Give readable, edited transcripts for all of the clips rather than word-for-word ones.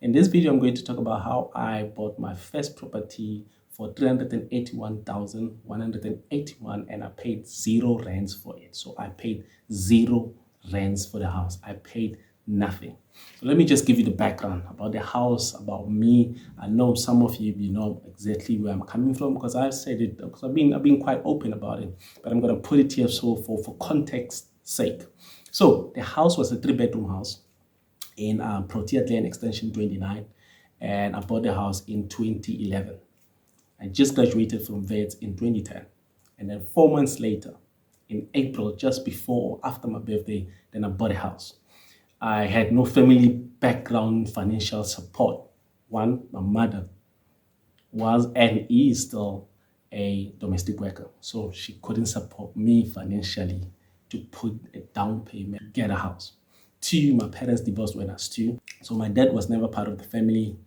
In this video, I'm going to talk about how I bought my first property for 381,181 and I paid 0 rands for it. So I paid 0 rands for the house. I paid nothing. So let me just give you the background about the house, about me. I know some of you know exactly where I'm coming from because I've said it, because I've been quite open about it, but I'm going to put it here so for context sake. So the house was a 3-bedroom house in Protea Glen Extension 29, and I bought the house in 2011. I just graduated from VETS in 2010, and then 4 months later, in April, just before or after my birthday, then I bought a house. I had no family background financial support. One, my mother was and is still a domestic worker, so she couldn't support me financially to put a down payment, get a house. Two, my parents divorced when I was 2, so my dad was never part of the family.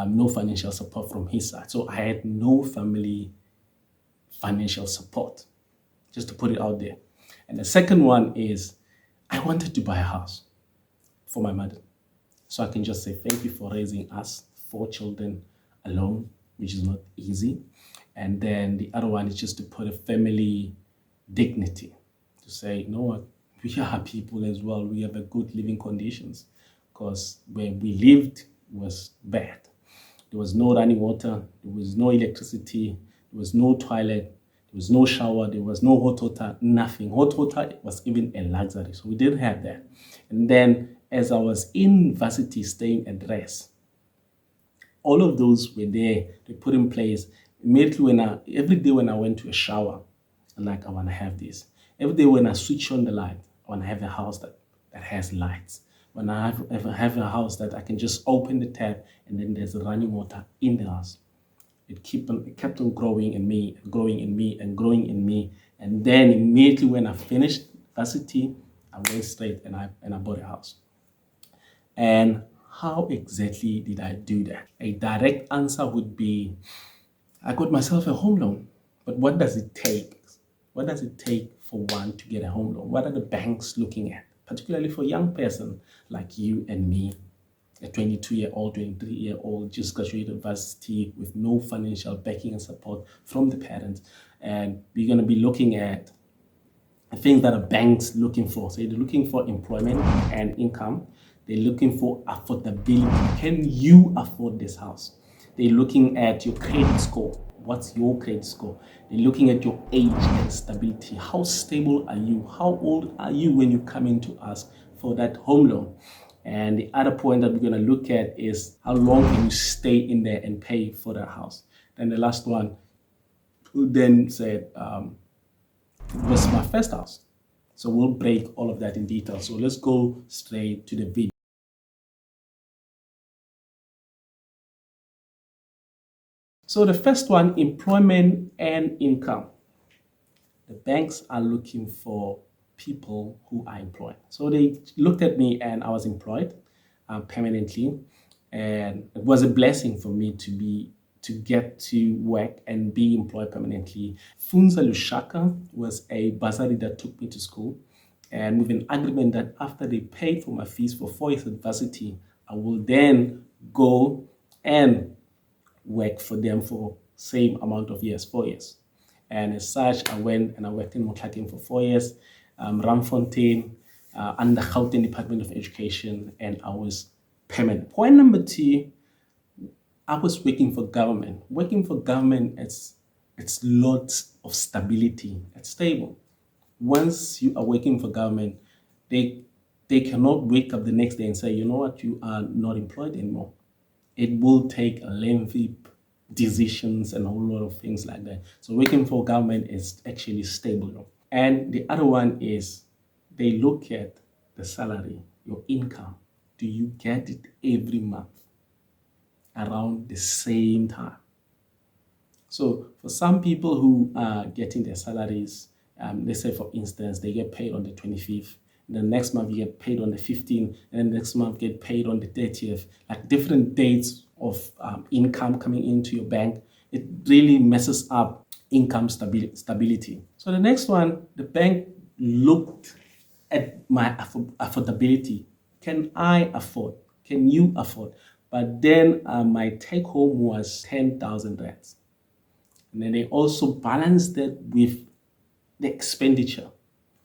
No financial support from his side, so I had no family financial support, just to put it out there. And the second one is I wanted to buy a house for my mother, so I can just say thank you for raising us 4 children alone, which is not easy. And then the other one is just to put a family dignity, to say, you know what, we are people as well. We have a good living conditions, because where we lived was bad. There was no running water, there was no electricity, there was no toilet, there was no shower, there was no hot water, nothing. Hot water was even a luxury, so we didn't have that. And then as I was in varsity staying at Rands, all of those were there, they put in place. Immediately every day when I went to a shower, I'm like, I want to have this. Every day when I switch on the light, I want to have a house that has lights. When I have a house that I can just open the tap and then there's running water in the house. It kept on growing in me, and growing in me, and growing in me. And then immediately when I finished varsity, I went straight and I bought a house. And how exactly did I do that? A direct answer would be, I got myself a home loan. But what does it take? What does it take for one to get a home loan? What are the banks looking at? Particularly for a young person like you and me, a 22-year-old, 23-year-old, just graduated university with no financial backing and support from the parents. And we're going to be looking at things that are banks looking for. So they're looking for employment and income. They're looking for affordability. Can you afford this house? They're looking at your credit score. What's your credit score? They're looking at your age and stability. How stable are you? How old are you when you come in to ask for that home loan? And the other point that we're going to look at is how long can you stay in there and pay for that house? Then the last one, who then said, it was my first house. So we'll break all of that in detail. So let's go straight to the video. So the first one, employment and income. The banks are looking for people who are employed. So they looked at me and I was employed permanently. And it was a blessing for me to get to work and be employed permanently. Funza Lushaka was a bursary that took me to school, and with an agreement that after they paid for my fees for 4 years at varsity, I will then go and work for them for same amount of years, 4 years. And as such, I went and I worked in Motlakeng for 4 years, Ramfontein, under Gauteng Department of Education, and I was permanent. Point number 2, I was working for government. Working for government, it's lots of stability. It's stable. Once you are working for government, they cannot wake up the next day and say, you know what, you are not employed anymore. It will take lengthy decisions and a whole lot of things like that. So working for government is actually stable. And the other one is they look at the salary, your income. Do you get it every month around the same time? So for some people who are getting their salaries, let's say for instance, they get paid on the 25th, and the next month you get paid on the 15th, and then next month get paid on the 30th, like different dates of income coming into your bank. It really messes up income stability. So the next one, the bank looked at my affordability. Can I afford? Can you afford? But then my take home was 10,000 rands. And then they also balanced that with the expenditure.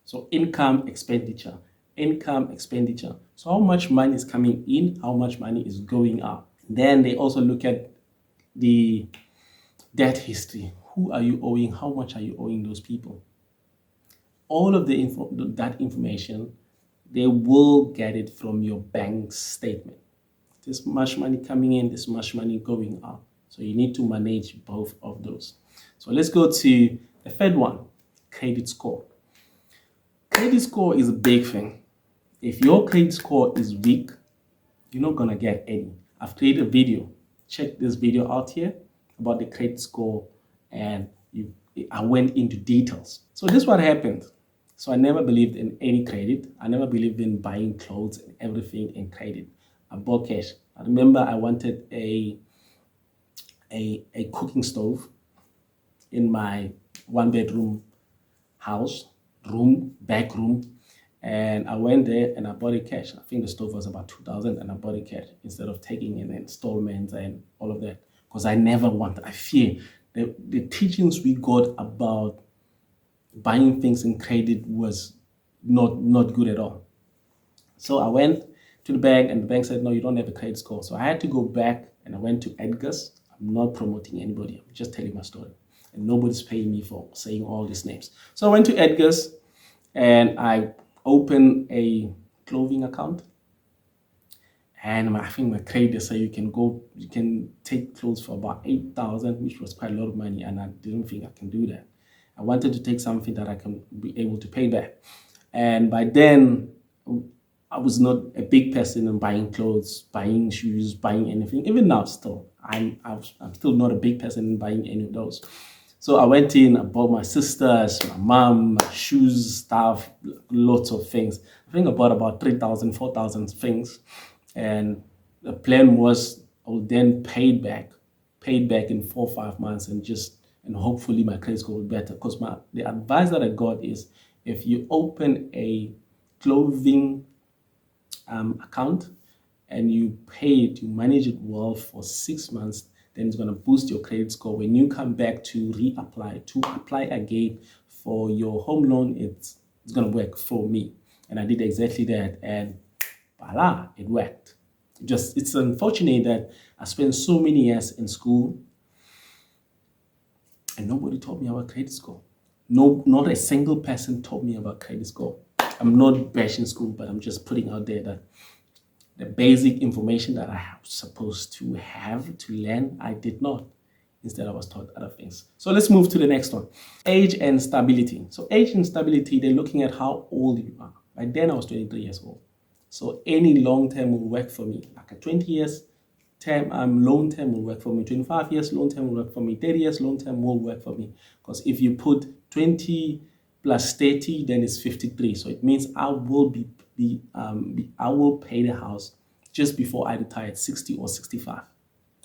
So income, expenditure, income, expenditure. So how much money is coming in, how much money is going out. Then they also look at the debt history. Who are you owing? How much are you owing those people? All of that information, they will get it from your bank statement. This much money coming in, this much money going out. So you need to manage both of those. So let's go to the third one, credit score. Credit score is a big thing. If your credit score is weak, you're not gonna get any. I've created a video. Check this video out here about the credit score, and I went into details. So this is what happened. So I never believed in any credit. I never believed in buying clothes and everything in credit. I bought cash. I remember I wanted a cooking stove in my one-bedroom house, back room. And I went there and I bought it cash. I think the stove was about 2,000 and I bought it cash instead of taking in installments and all of that. Because I never wanted, I fear the teachings we got about buying things in credit was not good at all. So I went to the bank and the bank said, no, you don't have a credit score. So I had to go back and I went to Edgar's. I'm not promoting anybody. I'm just telling my story. And nobody's paying me for saying all these names. So I went to Edgar's and I opened a clothing account. And I think my credit said you can take clothes for about 8,000, which was quite a lot of money. And I didn't think I can do that. I wanted to take something that I can be able to pay back. And by then, I was not a big person in buying clothes, buying shoes, buying anything. Even now, still, I'm still not a big person in buying any of those. So I went in, I bought my sisters, my mom, my shoes, stuff, lots of things. I think I bought about 3,000, 4,000 things. And the plan was I would then paid back in 4 or 5 months and hopefully my credit score will be better. Because the advice that I got is if you open a clothing account and you pay it, you manage it well for 6 months, then it's going to boost your credit score. When you come back to apply again for your home loan, it's going to work for me. And I did exactly that, and voila, it worked. It's unfortunate that I spent so many years in school and nobody taught me about credit score. No, not a single person taught me about credit score. I'm not bashing school, but I'm just putting out there that the basic information that I was supposed to have to learn, I did not. Instead, I was taught other things. So let's move to the next one. Age and stability. So age and stability, they're looking at how old you are. By then, I was 23 years old. So any long term will work for me. Like a 20 years term, long term will work for me. 25 years long term will work for me. 30 years long term will work for me. Because if you put 20 plus 30, then it's 53. So it means I will I will pay the house just before I retire at 60 or 65.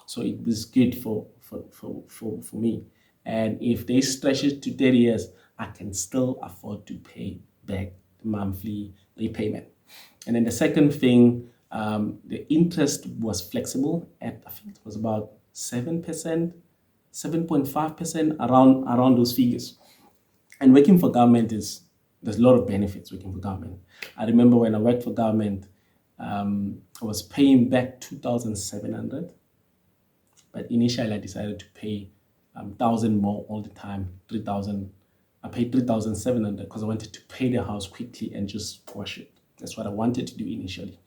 So it was good for me. And if they stretch it to 30 years, I can still afford to pay back the monthly repayment. And then the second thing, the interest was flexible at, I think it was about 7%, 7.5%, around those figures. And working for government there's a lot of benefits working for government. I remember when I worked for government, I was paying back 2,700, but initially I decided to pay 1,000 more all the time, 3,000. I paid 3,700 because I wanted to pay the house quickly and just wash it. That's what I wanted to do initially.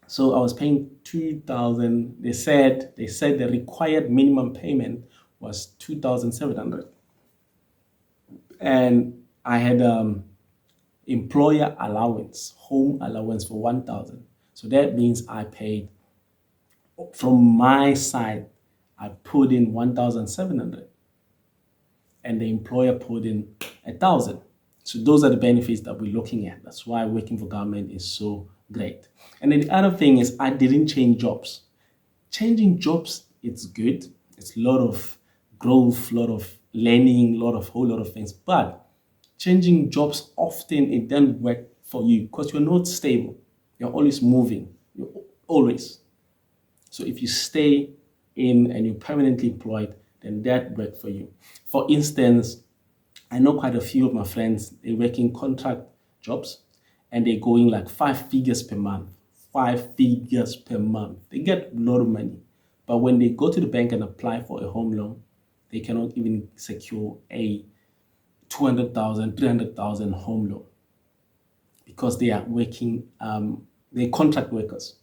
So I was paying 2,000. They said the required minimum payment was 2,700. And I had employer allowance, home allowance for 1,000. So that means I paid, from my side, I put in 1,700. And the employer put in 1,000. So those are the benefits that we're looking at. That's why working for government is so great. And then the other thing is I didn't change jobs. Changing jobs, it's good. It's a lot of growth, a lot of learning, whole lot of things. But changing jobs often, it doesn't work for you because you're not stable. You're always moving. You're always. So if you stay in and you're permanently employed, then that works for you. For instance, I know quite a few of my friends, they're working contract jobs and they're going like 5 figures per month. 5 figures per month. They get a lot of money. But when they go to the bank and apply for a home loan, they cannot even secure a 200,000, 300,000 home loan because they are working, they're contract workers,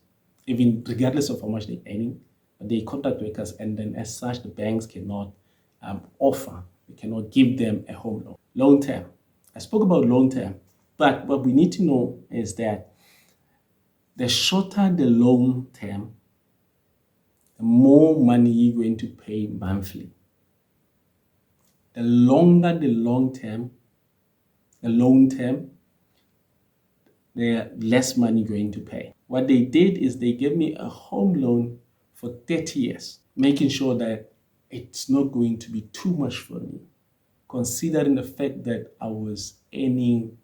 even regardless of how much they're earning, but they're contract workers, and then as such, the banks cannot offer, they cannot give them a home loan. Long term. I spoke about long term, but what we need to know is that the shorter the long term, the more money you're going to pay monthly. The longer the long term, the less money going to pay. What they did is they gave me a home loan for 30 years, making sure that it's not going to be too much for me, considering the fact that I was earning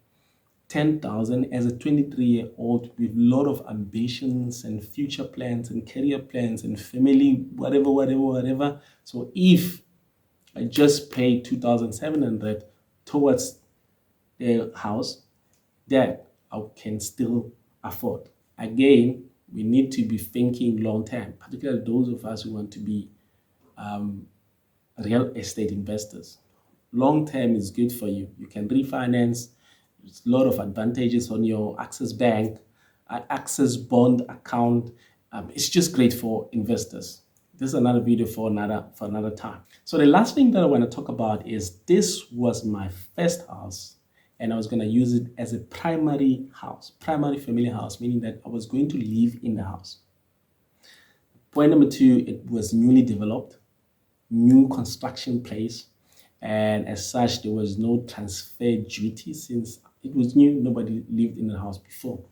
10,000 as a 23-year-old with a lot of ambitions and future plans and career plans and family, whatever. So if I just pay 2,700 towards the house, that I can still afford. Again, we need to be thinking long term, particularly those of us who want to be real estate investors. Long term is good for you. You can refinance. There's a lot of advantages on your Access Bank, Access Bond account. It's just great for investors. This is another video for another time. So the last thing that I want to talk about is this was my first house, and I was going to use it as a primary house, primary family house, meaning that I was going to live in the house. Point number two, it was newly developed, new construction place, and as such, there was no transfer duty since it was new. Nobody lived in the house before,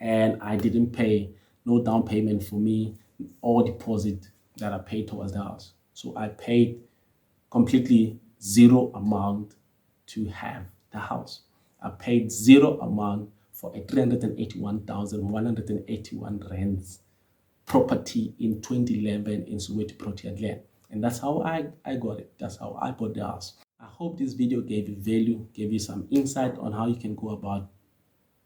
and I didn't pay no down payment for me or deposit that I paid towards the house. So I paid completely zero amount to have the house. I paid zero amount for a 381,181 rands property in 2011 in Soweto Protea Land. And that's how I got it. That's how I bought the house. I hope this video gave you value, gave you some insight on how you can go about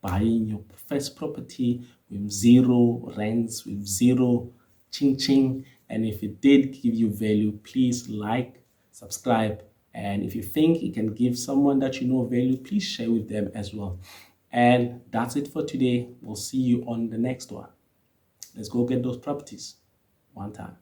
buying your first property with zero rents, with zero ching. And if it did give you value, please like, subscribe. And if you think it can give someone that you know value, please share with them as well. And that's it for today. We'll see you on the next one. Let's go get those properties one time.